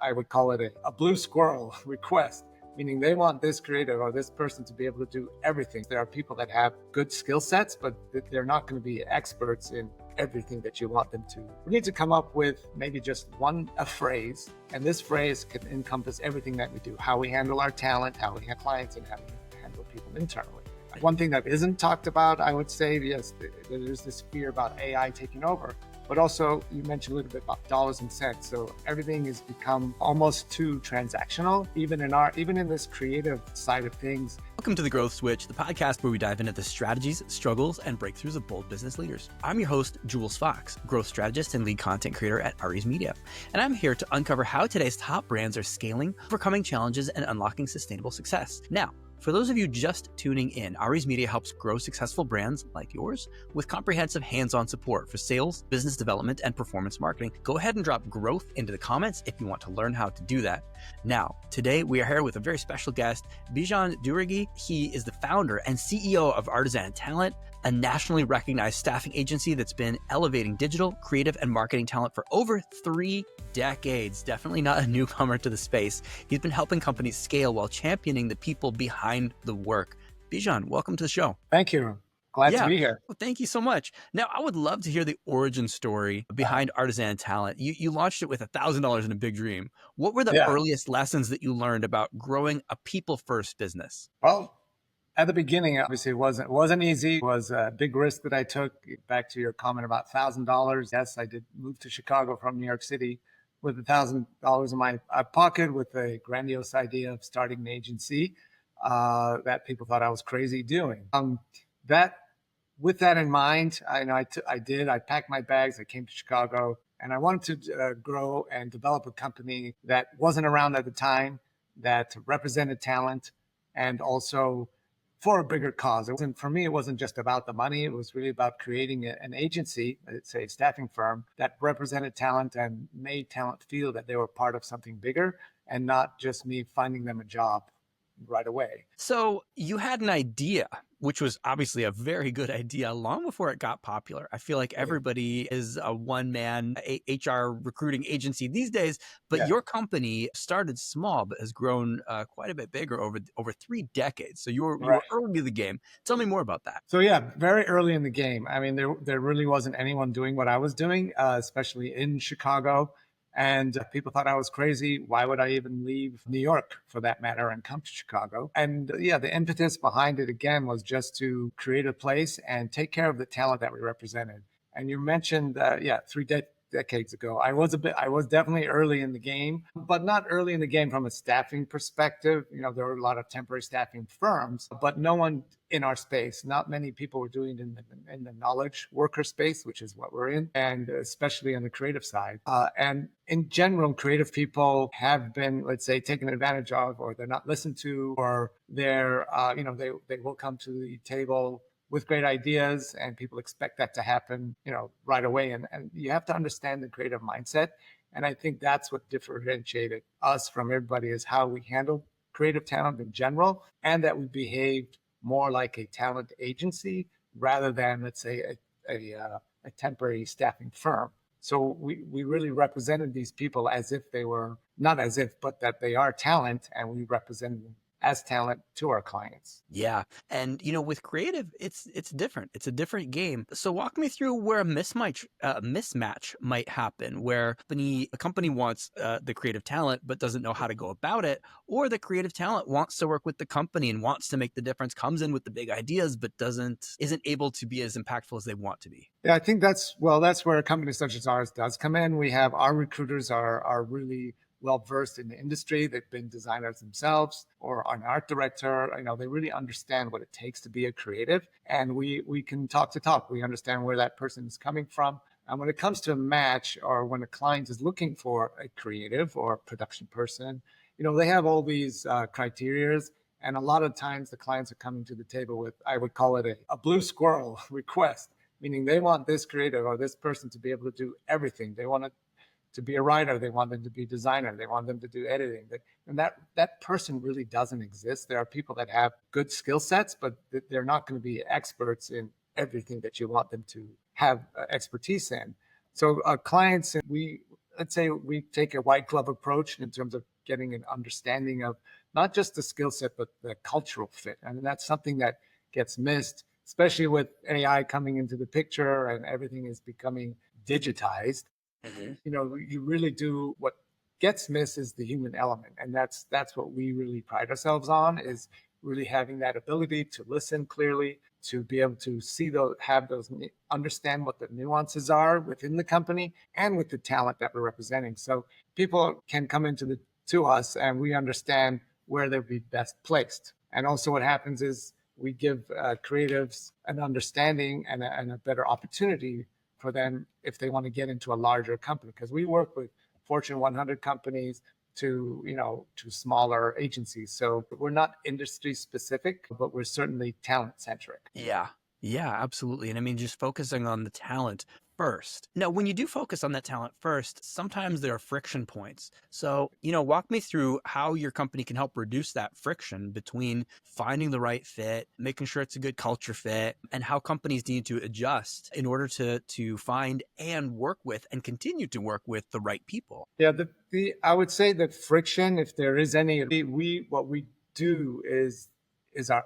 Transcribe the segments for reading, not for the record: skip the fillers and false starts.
I would call it a blue squirrel request, meaning they want this creative or this person to be able to do everything. There are people that have good skill sets, but they're not going to be experts in everything that you want them to. We need to come up with maybe just a phrase, and this phrase can encompass everything that we do, how we handle our talent, how we handle clients, and how we handle people internally. One thing that isn't talked about, I would say, yes, there's this fear about AI taking over, but also you mentioned a little bit about dollars and cents. So everything has become almost too transactional, even in this creative side of things. Welcome to The Growth Switch, the podcast where we dive into the strategies, struggles, and breakthroughs of bold business leaders. I'm your host, Jules Fox, growth strategist and lead content creator at Ari's Media. And I'm here to uncover how today's top brands are scaling, overcoming challenges, and unlocking sustainable success. Now, for those of you just tuning in, Ari's Media helps grow successful brands like yours with comprehensive hands-on support for sales, business development, and performance marketing. Go ahead and drop growth into the comments if you want to learn how to do that. Now, today we are here with a very special guest, Bejan Douraghy. He is the founder and CEO of Artisan Talent, a nationally recognized staffing agency that's been elevating digital, creative, and marketing talent for over 3 decades. Definitely not a newcomer to the space. He's been helping companies scale while championing the people behind the work. Bejan, welcome to the show. Thank you. Glad to be here. Well, thank you so much. Now, I would love to hear the origin story behind Artisan Talent. You launched it with $1,000 and a big dream. What were the earliest lessons that you learned about growing a people-first business? Well, at the beginning, obviously, it wasn't easy. It was a big risk that I took. Back to your comment about $1,000. Yes, I did move to Chicago from New York City with $1,000 in my pocket with a grandiose idea of starting an agency that people thought I was crazy doing. With that in mind, I packed my bags, I came to Chicago, and I wanted to grow and develop a company that wasn't around at the time, that represented talent, and also for a bigger cause. For me, it wasn't just about the money. It was really about creating an agency, let's say a staffing firm, that represented talent and made talent feel that they were part of something bigger and not just me finding them a job right away. So you had an idea, which was obviously a very good idea long before it got popular. I feel like everybody is a one-man HR recruiting agency these days, but your company started small but has grown quite a bit bigger over 3 decades. So you were early in the game. Tell me more about that. So very early in the game. I mean, there really wasn't anyone doing what I was doing, especially in Chicago. And people thought I was crazy. Why would I even leave New York, for that matter, and come to Chicago? And the impetus behind it, again, was just to create a place and take care of the talent that we represented. And you mentioned, 3 decades ago, I was definitely early in the game, but not early in the game from a staffing perspective. There were a lot of temporary staffing firms, but no one in our space. Not many people were doing it in the knowledge worker space, which is what we're in, and especially on the creative side. And in general, creative people have been, let's say, taken advantage of, or they're not listened to, or they're, they will come to the table with great ideas, and people expect that to happen, right away. And you have to understand the creative mindset. And I think that's what differentiated us from everybody, is how we handle creative talent in general, and that we behaved more like a talent agency rather than, let's say, a temporary staffing firm. So we really represented these people as if they were, not as if, but that they are talent, and we represented them as talent to our clients. Yeah. And, with creative, it's different. It's a different game. So walk me through where a mismatch might happen, where a company wants the creative talent, but doesn't know how to go about it, or the creative talent wants to work with the company and wants to make the difference, comes in with the big ideas, but isn't able to be as impactful as they want to be. Yeah, I think that's where a company such as ours does come in. We have our recruiters are really well-versed in the industry. They've been designers themselves, or an art director. They really understand what it takes to be a creative. And we can talk to talk. We understand where that person is coming from. And when it comes to a match, or when a client is looking for a creative or a production person, they have all these criteria. And a lot of times the clients are coming to the table with, I would call it a blue squirrel request, meaning they want this creative or this person to be able to do everything. They want to be a writer. They want them to be a designer. They want them to do editing. And that person really doesn't exist. There are people that have good skill sets, but they're not going to be experts in everything that you want them to have expertise in. So clients, we let's say we take a white glove approach in terms of getting an understanding of not just the skill set, but the cultural fit. I mean, that's something that gets missed, especially with AI coming into the picture and everything is becoming digitized. Mhm. You really do what gets missed is the human element, and that's what we really pride ourselves on, is really having that ability to listen clearly, to be able to see those, have those, understand what the nuances are within the company and with the talent that we're representing. So people can come into the to us and we understand where they'll be best placed. And also what happens is we give creatives an understanding and a better opportunity for them if they want to get into a larger company, because we work with Fortune 100 companies to smaller agencies. So we're not industry specific, but we're certainly talent centric. Yeah. Yeah, absolutely. And I mean, just focusing on the talent first. Now, when you do focus on that talent first, sometimes there are friction points. So, walk me through how your company can help reduce that friction between finding the right fit, making sure it's a good culture fit, and how companies need to adjust in order to find and work with and continue to work with the right people. Yeah, the I would say that friction, if there is any, we what we do is our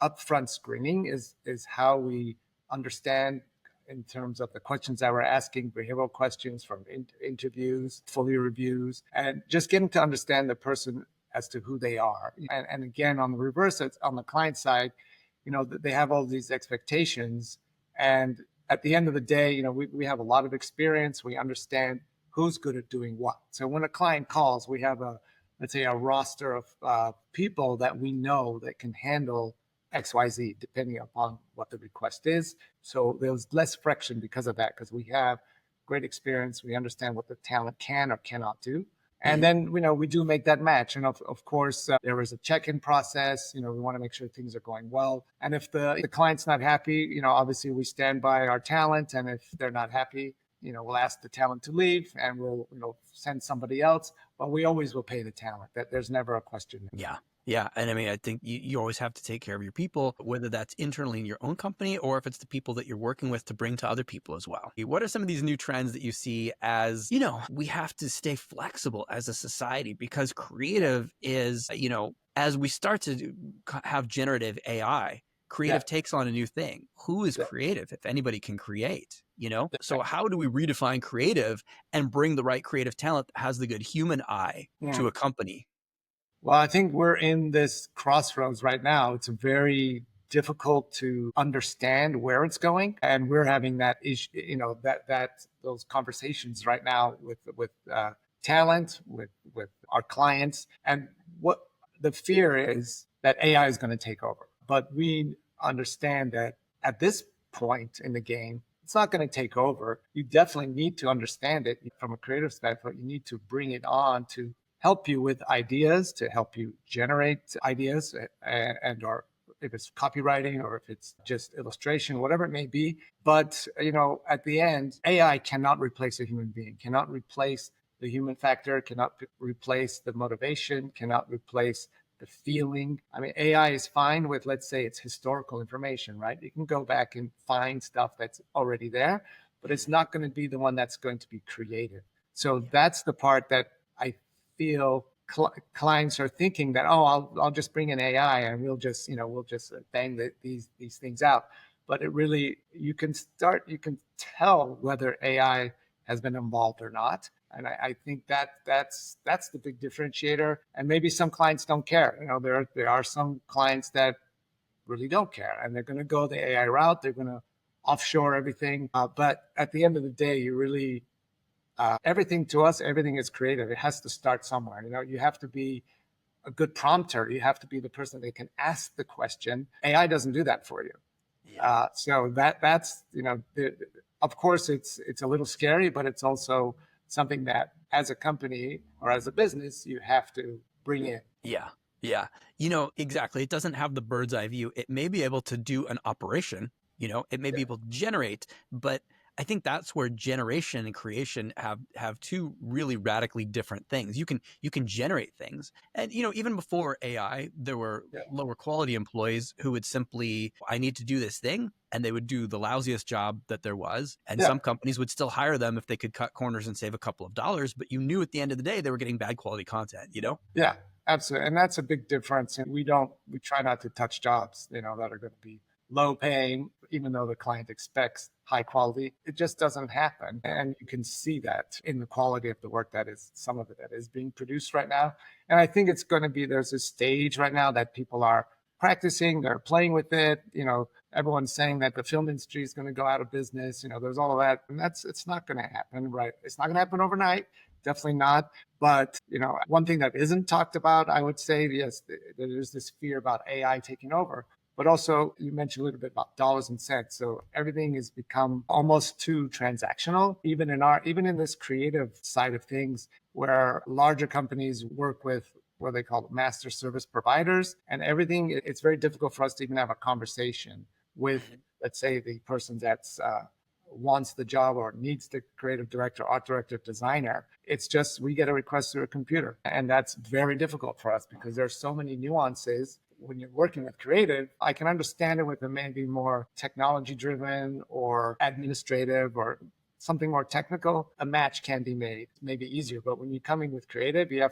upfront screening is how we understand in terms of the questions that we're asking, behavioral questions from interviews, fully reviews, and just getting to understand the person as to who they are. And again, on the reverse, it's on the client side, they have all these expectations, and at the end of the day, we have a lot of experience. We understand who's good at doing what. So when a client calls, we have let's say a roster of people that we know that can handle XYZ, depending upon what the request is. So there's less friction because of that, because we have great experience. We understand what the talent can or cannot do. And then, we do make that match. And of course, there is a check-in process. We want to make sure things are going well. And if the client's not happy, obviously we stand by our talent. And if they're not happy, we'll ask the talent to leave and we'll, send somebody else, but we always will pay the talent. That there's never a question. Yeah. Yeah. And I mean, I think you always have to take care of your people, whether that's internally in your own company or if it's the people that you're working with to bring to other people as well. What are some of these new trends that you see as, we have to stay flexible as a society because creative is, as we start to have generative AI, creative takes on a new thing. Who is creative if anybody can create, So how do we redefine creative and bring the right creative talent that has the good human eye to a company? Well, I think we're in this crossroads right now. It's very difficult to understand where it's going, and we're having that issue, that those conversations right now with talent, with our clients, and what the fear is that AI is going to take over. But we understand that at this point in the game, it's not going to take over. You definitely need to understand it from a creative standpoint. You need to bring it on to help you with ideas, to help you generate ideas, and or if it's copywriting or if it's just illustration, whatever it may be. But at the end, AI cannot replace a human being, cannot replace the human factor, cannot replace the motivation, cannot replace the feeling. I mean, AI is fine with, let's say, it's historical information, right? You can go back and find stuff that's already there, but it's not going to be the one that's going to be creative. So that's the part that I feel clients are thinking that, oh, I'll just bring in AI and we'll just bang these things out. But it really, you can tell whether AI has been involved or not. And I think that's the big differentiator. And maybe some clients don't care. There are some clients that really don't care, and they're going to go the AI route. They're going to offshore everything. But at the end of the day, you really everything to us, everything is creative. It has to start somewhere. You have to be a good prompter. You have to be the person that can ask the question. AI doesn't do that for you. So that's of course it's a little scary, but it's also something that as a company or as a business you have to bring in. Yeah. Yeah. Exactly. It doesn't have the bird's eye view. It may be able to do an operation, it may be able to generate, but I think that's where generation and creation have two really radically different things. You can generate things. And even before AI, there were Yeah. lower quality employees who would simply, I need to do this thing, and they would do the lousiest job that there was. And Yeah. some companies would still hire them if they could cut corners and save a couple of dollars, but you knew at the end of the day they were getting bad quality content. Yeah, absolutely. And that's a big difference. And we try not to touch jobs, that are going to be low paying, even though the client expects high quality. It just doesn't happen. And you can see that in the quality of the work some of it that is being produced right now. And I think it's going to be, there's a stage right now that people are practicing, they're playing with it. Everyone's saying that the film industry is going to go out of business. There's all of that. And it's not going to happen, right? It's not going to happen overnight. Definitely not. But, one thing that isn't talked about, I would say, yes, there's this fear about AI taking over. But also, you mentioned a little bit about dollars and cents. So everything has become almost too transactional, even in this creative side of things, where larger companies work with what they call master service providers, and everything. It's very difficult for us to even have a conversation with, let's say, the person that's wants the job or needs the creative director, art director, designer. It's just we get a request through a computer. And that's very difficult for us because there's so many nuances. When you're working with creative, I can understand it with a maybe more technology driven or administrative or something more technical. A match can be made, maybe easier. But when you're coming with creative, you're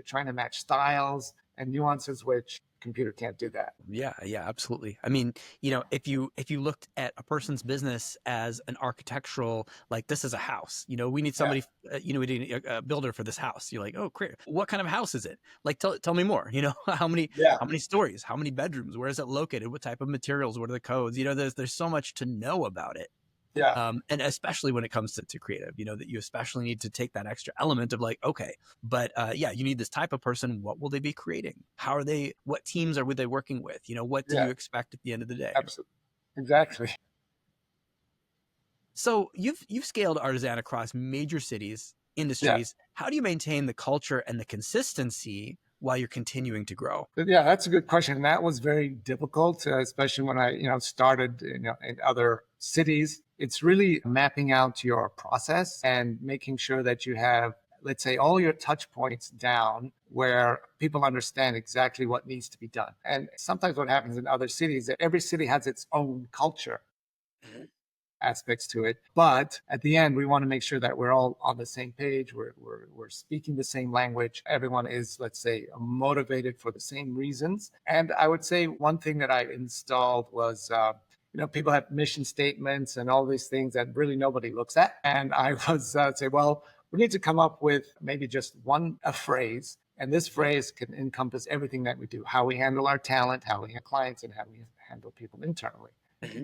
trying to match styles and nuances, which computer can't do that. Yeah, absolutely. I mean, if you looked at a person's business as an architectural, like this is a house, we need somebody, we need a builder for this house. You're like, oh, great. What kind of house is it? Like, tell me more. How many Yeah. how many stories? How many bedrooms? Where is it located? What type of materials? What are the codes? There's so much to know about it. Yeah. And especially when it comes to creative, that you especially need to take that extra element of like, okay, but you need this type of person. What will they be creating? What teams are they working with? What do Yeah. you expect at the end of the day? Absolutely. Exactly. So you've scaled Artisan across major cities, Yeah. industries. How do you maintain the culture and the consistency while you're continuing to grow? Yeah, that's a good question. That was very difficult, especially when I, started, in other cities. It's really mapping out your process and making sure that you have, let's say, all your touch points down where people understand exactly what needs to be done. And sometimes what happens in other cities, that every city has its own culture aspects to it. But at the end, we want to make sure that we're all on the same page. We're speaking the same language. Everyone is, let's say, motivated for the same reasons. And I would say one thing that I installed was, people have mission statements and all these things that really nobody looks at. And I was say, well, we need to come up with maybe just a phrase. And this phrase can encompass everything that we do, how we handle our talent, how we handle clients, and how we handle people internally.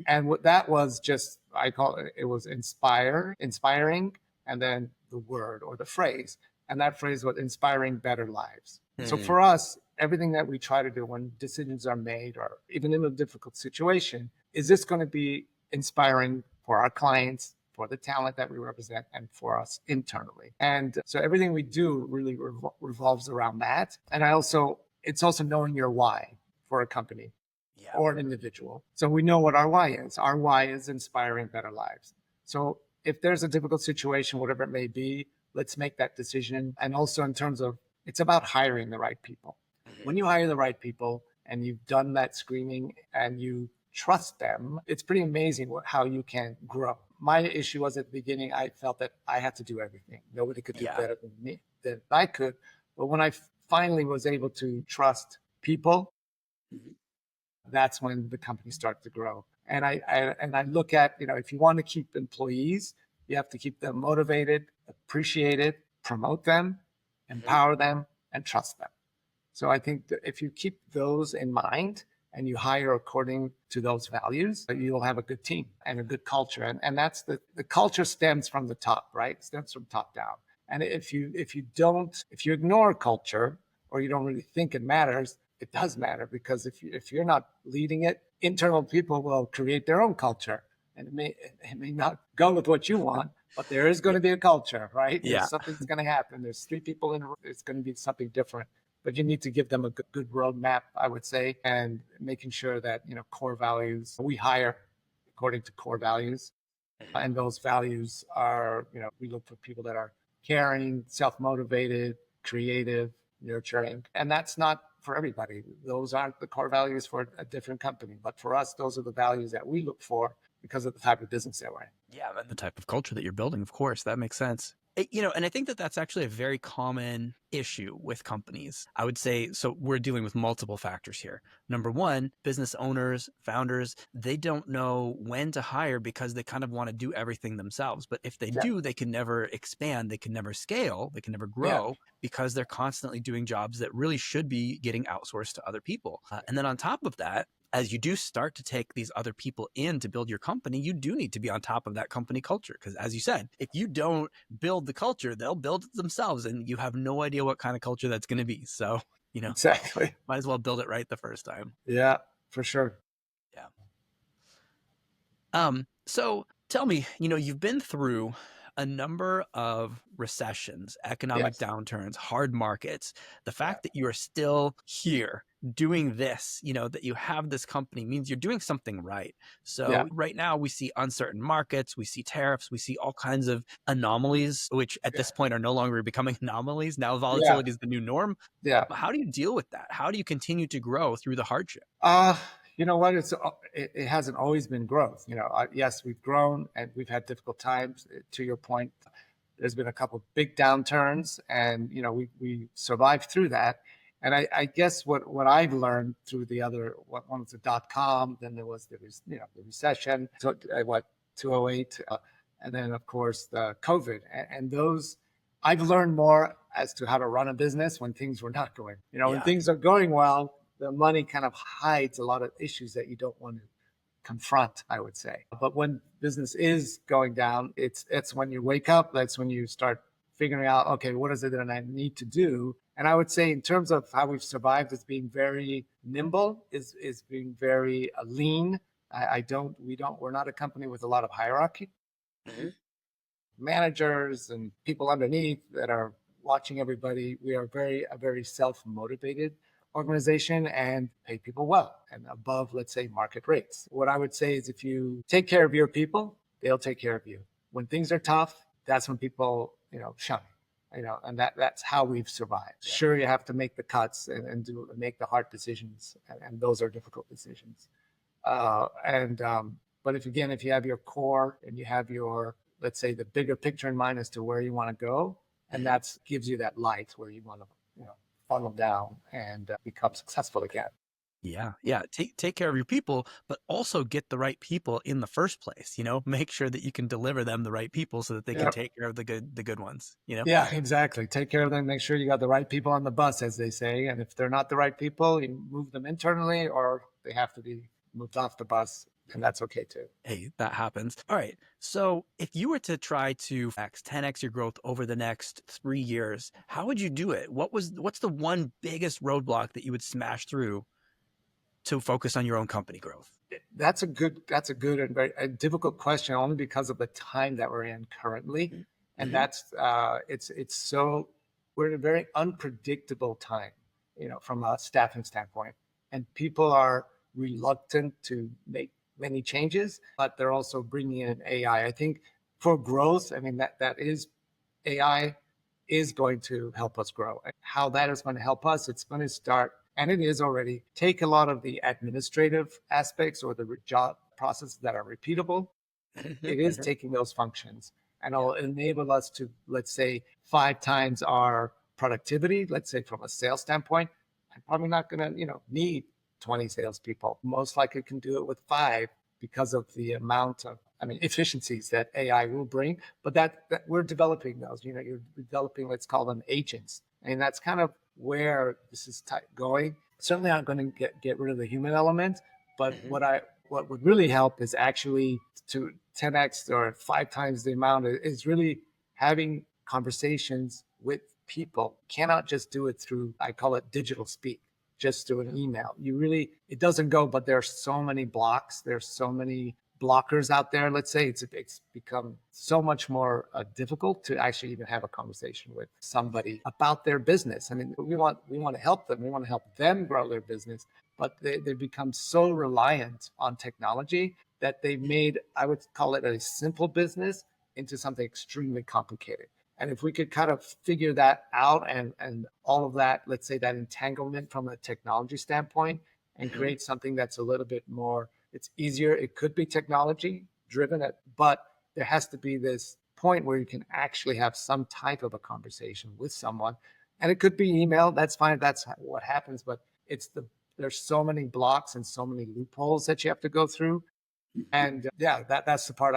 And what that was just, I call it was inspiring, and then the word or the phrase. And that phrase was inspiring better lives. So for us, everything that we try to do when decisions are made, or even in a difficult situation, is this going to be inspiring for our clients, for the talent that we represent, and for us internally? And so everything we do really revolves around that. And it's also knowing your why for a company or an individual. So we know what our why is. Our why is inspiring better lives. So if there's a difficult situation, whatever it may be, let's make that decision. And also in terms of, it's about hiring the right people. When you hire the right people and you've done that screening and you trust them, it's pretty amazing how you can grow. My issue was at the beginning, I felt that I had to do everything. Nobody could do better than I could. But when I finally was able to trust people, that's when the company started to grow. And I look at, if you want to keep employees, you have to keep them motivated, appreciated, promote them, empower them, and trust them. So I think that if you keep those in mind and you hire according to those values, you'll have a good team and a good culture. And that's the culture stems from the top, right? It stems from top down. And if you ignore culture, or you don't really think it matters, it does matter, because if you're not leading it, internal people will create their own culture, and it may not go with what you want, but there is going to be a culture, right? Something's going to happen. There's three people in a room. It's going to be something different, but you need to give them a good roadmap, I would say, and making sure that core values, we hire according to core values. And those values are, we look for people that are caring, self-motivated, creative, nurturing. And that's not for everybody. Those aren't the core values for a different company. But for us, those are the values that we look for because of the type of business that we're in. Yeah, and the type of culture that you're building, of course, that makes sense. And I think that that's actually a very common issue with companies. I would say, so we're dealing with multiple factors here. Number one, business owners, founders, they don't know when to hire because they kind of want to do everything themselves. But if they do, they can never expand, they can never scale, they can never grow because they're constantly doing jobs that really should be getting outsourced to other people. And then on top of that, as you do start to take these other people in to build your company, you do need to be on top of that company culture. Because as you said, if you don't build the culture, they'll build it themselves and you have no idea what kind of culture that's going to be. So, Exactly. might as well build it right the first time. Yeah, for sure. Yeah. So tell me, you've been through a number of recessions, economic downturns, hard markets. The fact that you are still here doing this, that you have this company means you're doing something right. So right now we see uncertain markets, we see tariffs, we see all kinds of anomalies, which at this point are no longer becoming anomalies. Now volatility is the new norm. Yeah. How do you deal with that? How do you continue to grow through the hardship? You know what? It hasn't always been growth. Yes, we've grown and we've had difficult times. To your point, there's been a couple of big downturns, and we survived through that. And I guess what I've learned through one was the .com, then there was the recession, 2008, and then of course the COVID, and those I've learned more as to how to run a business when things were not going. When things are going well, the money kind of hides a lot of issues that you don't want to confront, I would say. But when business is going down, it's when you wake up, that's when you start figuring out, okay, what is it that I need to do? And I would say in terms of how we've survived, is being very nimble, is being very lean. We're not a company with a lot of hierarchy. Managers and people underneath that are watching everybody. We are a very self-motivated organization and pay people well and above, let's say, market rates. What I would say is if you take care of your people, they'll take care of you. When things are tough, that's when people, shun. And that's how we've survived. Sure, you have to make the cuts and make the hard decisions, and those are difficult decisions. But if you have your core and you have your, let's say, the bigger picture in mind as to where you want to go, and that gives you that light where you want to, funnel down and become successful again. Yeah. Take care of your people, but also get the right people in the first place. Make sure that you can deliver them the right people so that they can take care of the good ones. Yeah, exactly. Take care of them. Make sure you got the right people on the bus, as they say. And if they're not the right people, you move them internally, or they have to be moved off the bus. And that's okay too. Hey, that happens. All right. So if you were to try to 10x your growth over the next 3 years, how would you do it? What's the one biggest roadblock that you would smash through to focus on your own company growth? That's a good and very difficult question, only because of the time that we're in currently. And that's we're in a very unpredictable time, from a staffing standpoint, and people are reluctant to make many changes, but they're also bringing in AI. I think for growth, that is, AI is going to help us grow. How that is going to help us, it's going to start, and it is already, take a lot of the administrative aspects or the job processes that are repeatable. It is taking those functions and it'll enable us to, let's say, 5 times our productivity. Let's say from a sales standpoint, I'm probably not going to, need 20 salespeople. Most likely can do it with 5 because of the amount of, efficiencies that AI will bring. But that we're developing those. You're developing, let's call them agents, and that's kind of where this is going. Certainly, not going to get rid of the human element, but what would really help is actually to 10x or 5 times the amount is really having conversations with people. Cannot just do it through, I call it digital speak, just through an email. It doesn't go, but there's so many blocks. There's so many blockers out there. Let's say it's become so much more difficult to actually even have a conversation with somebody about their business. We want to help them. We want to help them grow their business, but they become so reliant on technology that they made, I would call it a simple business into something extremely complicated. And if we could kind of figure that out and all of that, let's say that entanglement from a technology standpoint, and create something that's a little bit more, it's easier. It could be technology driven, but there has to be this point where you can actually have some type of a conversation with someone. And it could be email. That's fine. That's what happens. But there's so many blocks and so many loopholes that you have to go through. And yeah, that's the part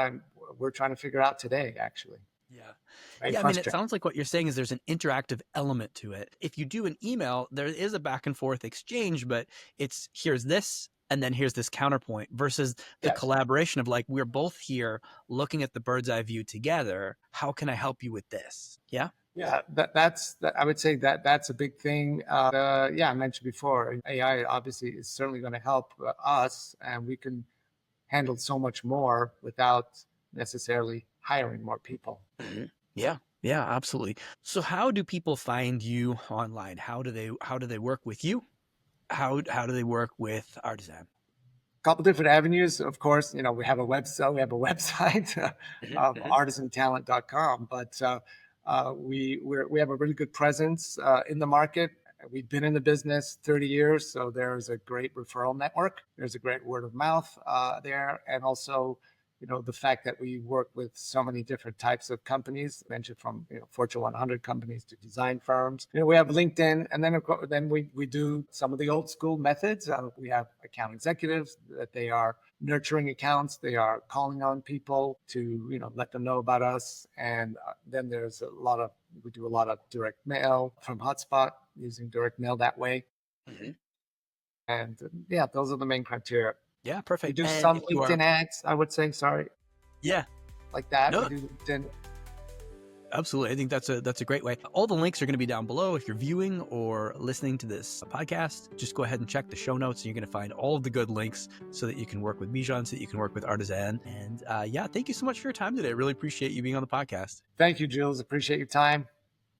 we're trying to figure out today, actually. Yeah. Very Yeah. I mean, it frustrating. sounds like what you're saying is there's an interactive element to it. If you do an email, there is a back and forth exchange, but it's here's this, and then here's this counterpoint versus the Yes. collaboration of like, we're both here looking at the bird's eye view together. How can I help you with this? Yeah. Yeah, I would say that's a big thing. Yeah, I mentioned before, AI obviously is certainly going to help us, and we can handle so much more without necessarily hiring more people. Mhm. Yeah. Yeah, absolutely. So how do people find you online? How do they work with you? How do they work with Artisan? Couple different avenues, of course. We have a website. We have a website of artisantalent.com, but we have a really good presence in the market. We've been in the business 30 years, so there's a great referral network. There's a great word of mouth there, and also, the fact that we work with so many different types of companies, mentioned from Fortune 100 companies to design firms. We have LinkedIn, and then of course, then we do some of the old school methods. We have account executives that they are nurturing accounts. They are calling on people to let them know about us, and then we do a lot of direct mail from Hotspot, using direct mail that way. Mm-hmm. And yeah, those are the main criteria. Yeah, We perfect. do And some if you are, LinkedIn ads, I would say, sorry, yeah, like that. We no, do LinkedIn. absolutely. I think that's a great way. All the links are going to be down below. If you're viewing or listening to this podcast, just go ahead and check the show notes, and you're going to find all of the good links so that you can work with Bejan, so that you can work with Artisan. And yeah, thank you so much for your time today. I really appreciate you being on the podcast. Thank you, Jules. Appreciate your time.